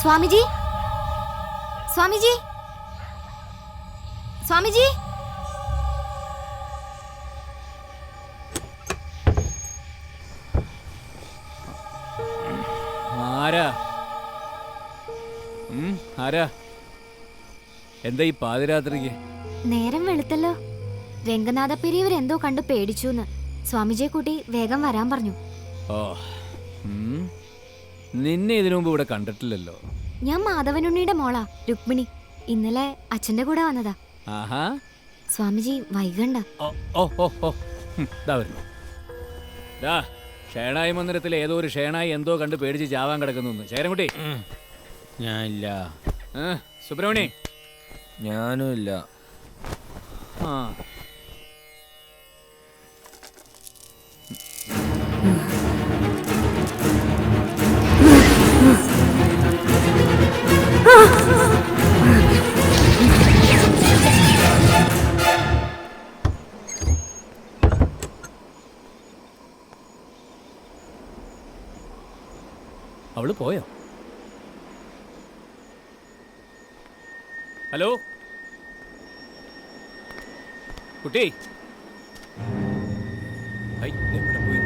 സ്വാമിജി, സ്വാമിജി, സ്വാമിജി. ആരാ? എന്താ ഈ പാതിരാത്രിക്ക്? നേരം വെളുത്തല്ലോ. രംഗനാഥ പെരിയവർ എന്തോ കണ്ടു പേടിച്ചു. സ്വാമിജിയെ കൂട്ടി വേഗം വരാൻ പറഞ്ഞു. ഓ, നിന്നെ ഇതിനു മുമ്പ് ഇവിടെ കണ്ടിട്ടില്ലല്ലോ. ഞാൻ മാധവനുണ്ണിയുടെ മോളാ, രുക്മിണി. ഇന്നലെ അച്ഛന്റെ കൂടെ വന്നതാ. ആഹാ. സ്വാമിജി വൈകണ്ട. ഷേണായി മന്ദിരത്തിൽ ഏതോ ഒരു ഷേണായി എന്തോ കണ്ട് പേടിച്ച് ചാവാൻ കിടക്കുന്നു. ശേരൻകുട്ടി, ഞാനില്ല. സുബ്രഹ്മണി, ഞാനും ഇല്ല. ആ, അവള് പോയോ? ഹലോ കുട്ടി, എവിടെ പോയി?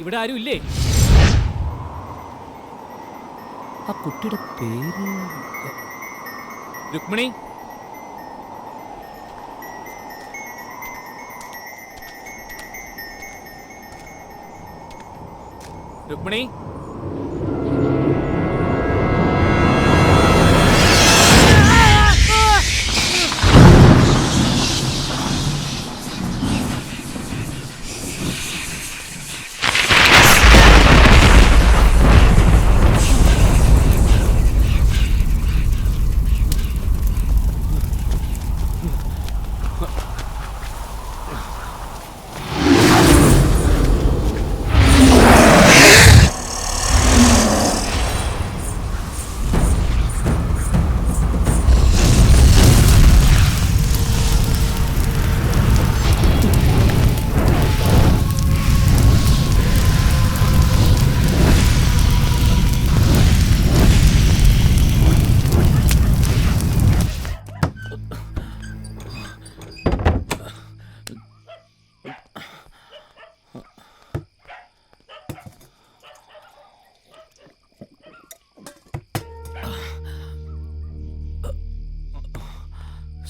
ഇവിടെ ആരും ഇല്ലേ? ആ കുട്ടിയുടെ പേര് രുക്മിണി. രുക്മിണി,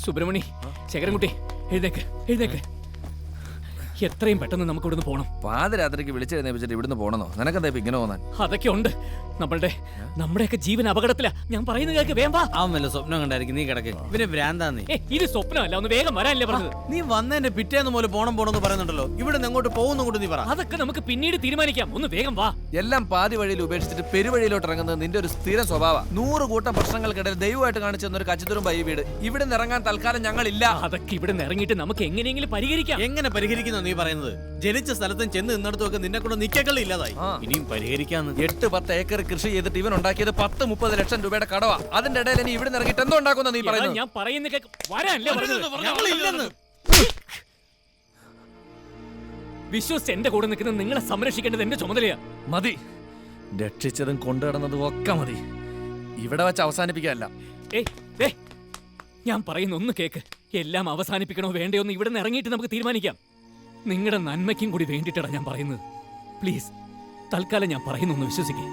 സുബ്രഹ്മണി, ശേഖരൻകുട്ടി, എഴുന്നേക്ക്, എഴുന്നേക്ക്. എത്രയും പെട്ടെന്ന് നമുക്ക് ഇവിടുന്ന് പോകണം. പാതിരാത്രിക്ക് വിളിച്ചെഴുന്നേപ്പിച്ചിട്ട് ഇവിടുന്ന് പോകണമെന്നോ? നിനക്കെന്താ ഇപ്പൊ ഇങ്ങനെ പോകാൻ? അതൊക്കെ ഉണ്ട്. നമ്മുടെയൊക്കെ ജീവൻ അപകടത്തിലാ. ഞാൻ പറയുന്നത് കേൾക്ക്, വേഗം വാ. അവൻ വല്ല സ്വപ്നം കണ്ടായിരിക്കും. നീ കിടക്ക്. പിന്നെ ഭ്രാന്താന്ന്. ഇത് സ്വപ്നമല്ല, ഒന്ന് വേഗം വരാനല്ലേ പറഞ്ഞത്. നീ വന്നതിന്റെ പിറ്റേന്ന് പോലെ പോണെന്ന് പറയുന്നുണ്ടല്ലോ. ഇവിടെ എങ്ങോട്ട് പോകുന്നു നീ പറ. അതൊക്കെ നമുക്ക് പിന്നീട് തീരുമാനിക്കാം. ഒന്ന് വേഗം വാ. എല്ലാം പാതി വഴിയിൽ ഉപേക്ഷിച്ചിട്ട് പെരുവഴിയിലോട്ട് ഇറങ്ങുന്നത് നിന്റെ ഒരു സ്ഥിര സ്വഭാവം. 100 കൂട്ടം പ്രശ്നങ്ങൾക്കിടയിൽ ദൈവമായിട്ട് കാണിച്ചു തന്നൊരു കച്ചിത്തുറുമ്പ ഈ വീട്. ഇവിടെ നിന്ന് ഇറങ്ങാൻ തൽക്കാലം ഞങ്ങളില്ല. അതൊക്കെ ഇവിടെ നിന്ന് ഇറങ്ങിയിട്ട് നമുക്ക് എങ്ങനെയെങ്കിലും പരിഹരിക്കാം. എങ്ങനെ പരിഹരിക്കുന്നു നീ പറയുന്നത്? ജനിച്ച സ്ഥലത്തും ചെന്ന് നിന്നിടത്തും നിന്നെ കൊണ്ട് നിക്കക്കളി ഇല്ലാതായി. ഇനിയും പരിഹരിക്കാന്ന്. 8-10 ഏക്കർ കൃഷി ചെയ്തിട്ട് ഇവൻ ഉണ്ടാക്കിയത് 10-30 ലക്ഷം രൂപയുടെ കടവാ. അതിന്റെ ഇടയിൽ ഇനി ഇവിടെ ഇറങ്ങിയിട്ട് എന്തോ ഉണ്ടാക്കുന്ന നീ പറയുന്നത്? ഞാൻ പറയുന്ന വിശ്വസിച്ച് എന്റെ കൂടെ നിൽക്കുന്നത് നിങ്ങളെ സംരക്ഷിക്കേണ്ടത് എന്റെ ചുമതലയാ. മതി, രക്ഷിച്ചതും കൊണ്ടുനടന്നതും ഒക്കെ മതി. ഇവിടെ വെച്ച് അവസാനിപ്പിക്കാനല്ല. ഞാൻ പറയുന്ന ഒന്ന് കേക്ക്. എല്ലാം അവസാനിപ്പിക്കണോ വേണ്ടയോ എന്ന് ഇവിടെ നിന്ന് ഇറങ്ങിയിട്ട് നമുക്ക് തീരുമാനിക്കാം. നിങ്ങളുടെ നന്മയ്ക്കും കൂടി വേണ്ടിയിട്ടാണ് ഞാൻ പറയുന്നത്. പ്ലീസ്, തൽക്കാലം ഞാൻ പറയുന്നൊന്ന് വിശ്വസിക്കേ.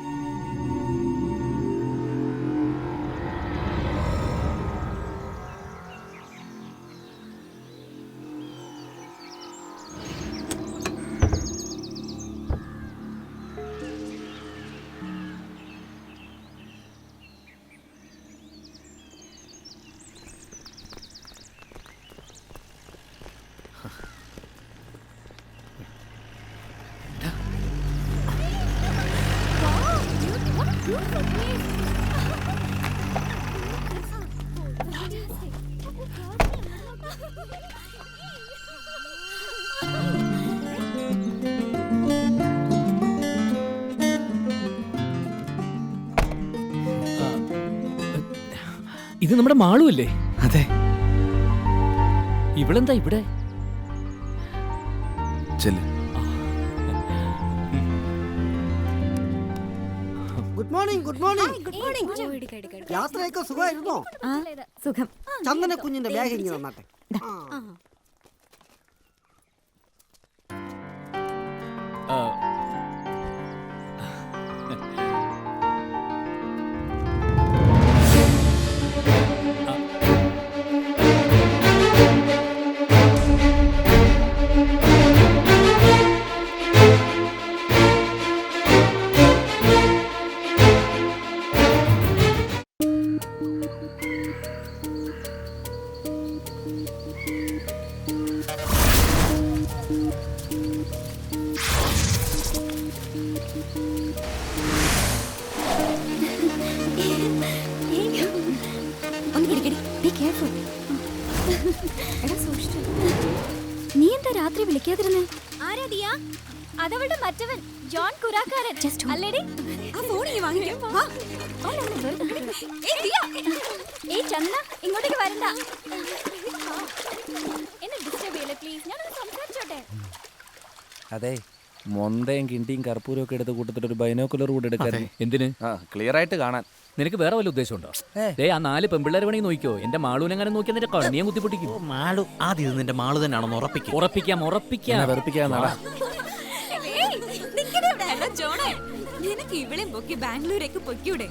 ഇത് നമ്മുടെ മാളു അല്ലേ? അതെ. ഇവളെന്താ ഇവിടെ? ചെല്ല്. Good morning. Good morning. യാത്രയൊക്കെ സുഖമായിരുന്നോ? സുഖം. ചന്ദന കുഞ്ഞിന്റെ ബാഗ് ഇങ്ങനെ വന്നാട്ടെ. ആ, ഒന്ന് പിടിക്കടി. Be careful. എടാ സൂക്ഷിച്ചു. നീ എന്താ രാത്രി വിളിക്കാതിരുന്നേ? ആരാ ദിയ? അതവളുടെ മറ്റവൻ ജോൺ കുരാക്കാരൻ അല്ലേടി? ആ ഫോൺ നീ വാങ്ങിക്കോ. വാ. ഏയ് ദിയ. ഏയ് ചന്ദന ഇങ്ങോട്ടേക്ക് വരണ്ട. എന്നെ ഡിസ്റ്റർബ് ചെയ്യല്ലേ പ്ലീസ്. ഞാനൊന്ന് സംസാരിച്ചോട്ടെ. അതെ, മൊന്തയും കിണ്ടിയും കർപ്പൂരവും ഒക്കെ എടുത്ത് കൂട്ടത്തിട്ട് ഒരു ബൈനോക്കുലർ കൂടെ എടുക്കാൻ. എന്തിന്? ക്ലിയർ ആയിട്ട് കാണാൻ. നിനക്ക് വേറെ വല്ല ഉദ്ദേശമുണ്ടോ? ആ 4 പെമ്പിള്ളേർ വേണമെങ്കിൽ നോക്കിക്കോ. എന്റെ മാളൂനെങ്ങനെ നോക്കിയാൽ നിന്റെ കണ്ണിയെ കുത്തിപ്പൊട്ടിക്കും. മാളു ആദ്യം ഇത് നിന്റെ മാളു തന്നെയാണെന്ന് ഉറപ്പിക്കും. ഉറപ്പിക്കാം. വെറുപ്പിക്കാന്നാടാ. നിനക്ക് ഇവളെ പൊക്കി ബാംഗ്ലൂരേക്ക് പൊക്കിയൂടെ?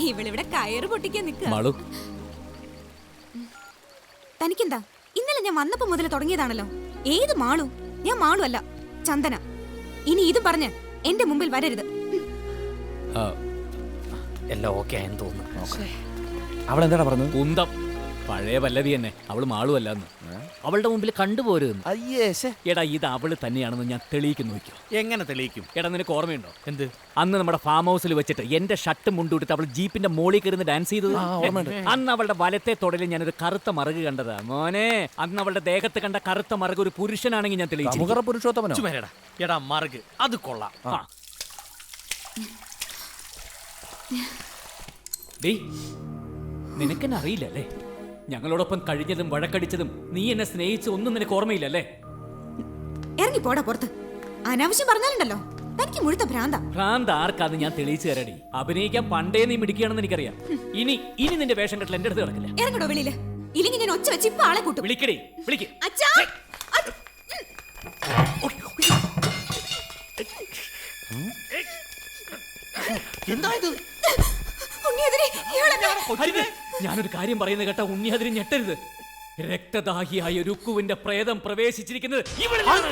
ഇവളിവിടെ കയറ് പൊട്ടിക്കാൻ നിൽക്കുക. മാളു, തനിക്കെന്താ? ഇന്നലെ ഞാൻ വന്നപ്പോ മുതൽ തുടങ്ങിയതാണല്ലോ. ഏത് മാളു? ഞാൻ മാളു അല്ല, ചന്ദന. ഇനി ഇതും പറഞ്ഞ് എന്റെ മുമ്പിൽ വരരുത്. എല്ലാം ഓക്കെ ആയെന്ന് തോന്നുന്നു. അവളെന്താടാ പറഞ്ഞത്? കുന്തം. പഴയ പല്ലവി തന്നെ. അവള് മാളു അല്ലാന്ന് അവളുടെ മുമ്പിൽ കണ്ടുപോരുന്നു. എടാ, ഇത് അവള് തന്നെയാണെന്ന് ഞാൻ തെളിയിക്കുന്നു. നോക്കിയോ? എങ്ങനെ തെളിയിക്കും? എടാ, നിനക്ക് ഓർമ്മയുണ്ടോ? എന്ത്? അന്ന് നമ്മുടെ ഫാം ഹൗസിൽ വെച്ചിട്ട് എന്റെ ഷർട്ട് മുണ്ടുവിട്ടിട്ട് അവൾ ജീപ്പിന്റെ മോളിൽ കയറുന്ന ഡാൻസ് ചെയ്തത്. അന്ന് അവളുടെ വലത്തെ തൊടലിൽ ഞാനൊരു കറുത്ത മറുക് കണ്ടതാ മോനെ. അന്ന് അവളുടെ ദേഹത്ത് കണ്ട കറുത്ത മറുക് ഒരു പുരുഷനാണെങ്കിൽ ഞാൻ തെളിയിച്ചു. പുരുഷോത്തമനോ? എടാ മറുക് അത് കൊള്ളാം. നിനക്കെന്നെ അറിയില്ലല്ലേ? ഞങ്ങളോടൊപ്പം കഴിഞ്ഞതും വഴക്കടിച്ചതും നീ എന്നെ സ്നേഹിച്ച ഒന്നും നിനക്ക് ഓർമ്മയില്ലല്ലേ? ഇറങ്ങി പോടാ പുറത്ത്. അനാവശ്യം പറഞ്ഞാലുണ്ടല്ലോ, തനിക്ക് മുഴുത്ത ഭ്രാന്ത. ഭ്രാന്ത് ആർക്കാന്ന് ഞാൻ തെളിയിച്ചു തരടി. അഭിനയിക്കാൻ പണ്ടേ നീ മിടിക്കുകയാണെന്ന് എനിക്കറിയാം. ഇനി നിന്റെ വേഷം കെട്ടൽ എന്റെ അടുത്ത് കിടക്കില്ല. ഇറങ്ങടോ വെളിയില്. ഇല്ലെങ്കിൽ ഞാൻ ഒച്ച വെച്ച് ഇപ്പൊ ആളെ കൂട്ടും. വിളിക്കടി, വിളിക്ക്. അച്ഛാ, ഉണ്ണിയെതിരെ ഇയാളെന്നെ. ഞാനൊരു കാര്യം പറയുന്നത് കേട്ട ഉണ്ണി അതിന് ഞെട്ടരുത്. രക്തദാഹിയായ രുക്കുവിന്റെ പ്രേതം പ്രവേശിച്ചിരിക്കുന്നത് ഇവളിലാണ്.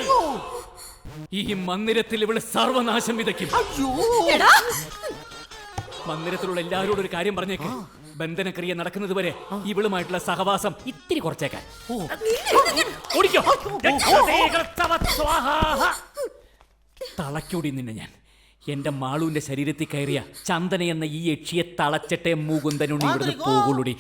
ഈ മന്ദിരത്തിൽ ഇവള് സർവനാശം വിതയ്ക്കും. മന്ദിരത്തിലുള്ള എല്ലാവരോടും ഒരു കാര്യം പറഞ്ഞേക്ക്. ബന്ധനക്രിയ നടക്കുന്നത് വരെ ഇവളുമായിട്ടുള്ള സഹവാസം ഇത്തിരി കുറച്ചേക്കാൻ. തളയ്ക്കൂടി നിന്നെ ഞാൻ. എന്റെ മാളുവിന്റെ ശരീരത്തിൽ കയറിയ ചന്ദന എന്ന ഈ യക്ഷിയെ തളച്ചിട്ടേ മുകുന്ദനുണ്ണി ഇവിടുന്ന് പോകുള്ളൂടി.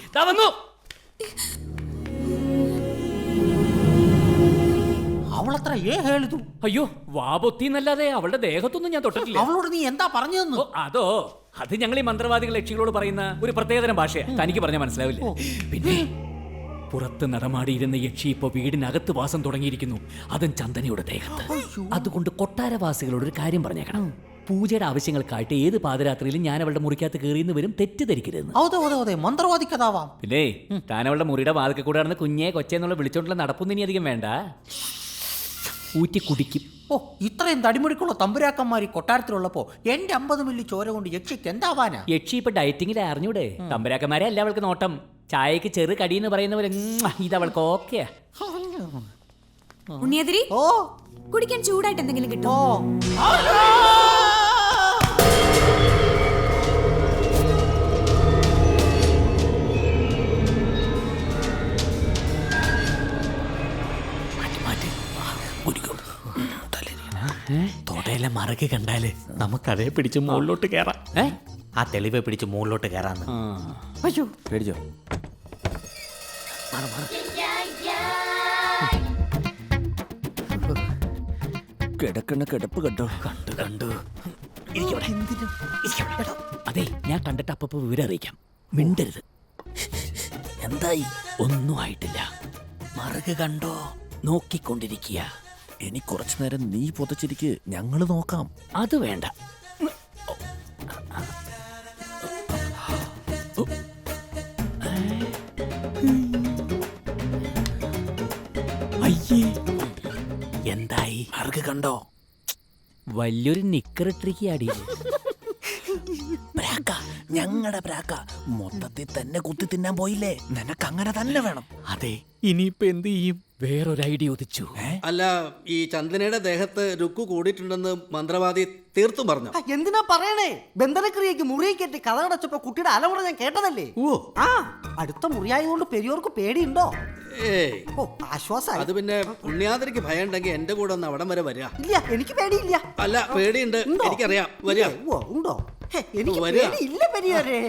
അവളത്ര ಹೇಳಿದು. അയ്യോ, വാപൊത്തിന്നല്ലാതെ അവളുടെ ദേഹത്തൊന്നും ഞാൻ തൊട്ടിട്ടില്ല. അവളോട് നീ എന്താ പറഞ്ഞതെന്ന്? അത് ഞങ്ങൾ ഈ മന്ത്രവാദികൾ യക്ഷികളോട് പറയുന്ന ഒരു പ്രത്യേകതരം ഭാഷയാണ്. തനിക്ക് പറഞ്ഞാൽ മനസ്സിലാവില്ല. പിന്നെ പുറത്ത് നടമാടിയിരുന്ന യക്ഷി ഇപ്പൊ വീടിനകത്ത് വാസം തുടങ്ങിയിരിക്കുന്നു. അതും ചന്ദനയുടെ ദേഹത്ത്. അതുകൊണ്ട് കൊട്ടാരവാസികളോട് ഒരു കാര്യം പറഞ്ഞേക്കണം. പൂജയുടെ ആവശ്യങ്ങൾക്കായിട്ട് ഏത് പാതിരാത്രിയിലും ഞാൻ അവളുടെ മുറിക്കകത്ത് കയറിയെന്ന് വരും. തെറ്റിദ്ധരിക്കരുത്. മന്ത്രവാദിക്കതാവാം. പിന്നെ താൻ അവളുടെ മുറിയുടെ വാതിൽക്ക് കൂടെ നടന്ന് കുഞ്ഞെ കൊച്ചെന്നുള്ള വിളിച്ചോണ്ടുള്ള നടപ്പൊന്നും ഇനി അധികം വേണ്ട. ഊറ്റി കുടിക്കും. ഇത്രയും തടിമുടിക്കുള്ള തമ്പുരാക്കന്മാരി കൊട്ടാരത്തിലുള്ളപ്പോ എന്റെ 50 മില്ലി ചോര കൊണ്ട് യക്ഷിക്ക് എന്താവാനാ? യക്ഷി ഇപ്പൊ ഡയറ്റിങ്ങിൽ അറിഞ്ഞൂടെ? തമ്പുരാക്കന്മാരെ അല്ല അവൾക്ക് നോട്ടം. ചായക്ക് ചെറു കടിയെന്ന് പറയുന്നവരെ ഇതവൾക്ക് ഓക്കെ. ഉണ്ണിയെതിരെ കുടിക്കാൻ ചൂടായിട്ട് എന്തെങ്കിലും കിട്ടോ? തോട്ടയിലെ മറക്ക് കണ്ടാല് നമുക്കതേ പിടിച്ച് മുകളിലോട്ട് കയറാം. ആ തെളിവെ പിടിച്ച് മുകളിലോട്ട് കയറാന്ന്. അയ്യോ, പേടിച്ചോ? കിടക്കണ കിടപ്പ് കണ്ടോ? കണ്ടു. അതെ, ഞാൻ കണ്ടിട്ട് അപ്പൊ വിവരം അറിയിക്കാം. മിണ്ടരുത്. എന്തായി? ഒന്നും ആയിട്ടില്ല. മറുക കണ്ടോ? നോക്കിക്കൊണ്ടിരിക്കുക. ഇനി കുറച്ചു നേരം നീ പുതച്ചിരിക്ക്, ഞങ്ങള് നോക്കാം. അത് വേണ്ട. അയ്യേ, എന്തായി? മറുക കണ്ടോ? വലിയൊരു നിക്കറിട്ടിരിക്കുക അടിയിൽ. പ്രാക്ക, ഞങ്ങളുടെ പ്രാക്ക മൊത്തത്തിൽ തന്നെ കുത്തി തിന്നാൻ പോയില്ലേ? നിനക്ക് അങ്ങനെ തന്നെ വേണം. അതെ, ഇനിയിപ്പോ എന്ത് ചെയ്യും? വേറൊരു ഐഡിയ ഉദിച്ചു. അല്ല, ഈ ചന്ദനയുടെ ദേഹത്ത് രുക്കു കൂടിയിട്ടുണ്ടെന്ന് മന്ത്രവാദി തീർത്തും പറഞ്ഞു. എന്തിനാ പറയണേ? ബന്ധനക്രിയക്ക് മുറിയെ കെട്ടി കഥകടച്ചപ്പോ കുട്ടിയുടെ അലമുറ ഞാൻ കേട്ടതല്ലേ. ആ, അടുത്ത മുറിയായതുകൊണ്ട് പെരിയോർക്ക് പേടിയുണ്ടോ? ഏയ്, ഓ, ആശ്വാസായി. അത് പിന്നെ പുണ്യാതിരിക്ക് ഭയം ഉണ്ടെങ്കിൽ എന്റെ കൂടെ ഒന്ന് അവിടം വരെ വരിക. ഇല്ല, എനിക്ക് പേടിയില്ല. അല്ല, പേടിയുണ്ട്, ഉണ്ടോ? എനിക്കറിയാം. വരിക. ഓ, ഉണ്ടോ? ഹെ, എനിക്ക് വരിക. പേടിയില്ല പെരിയോരെ.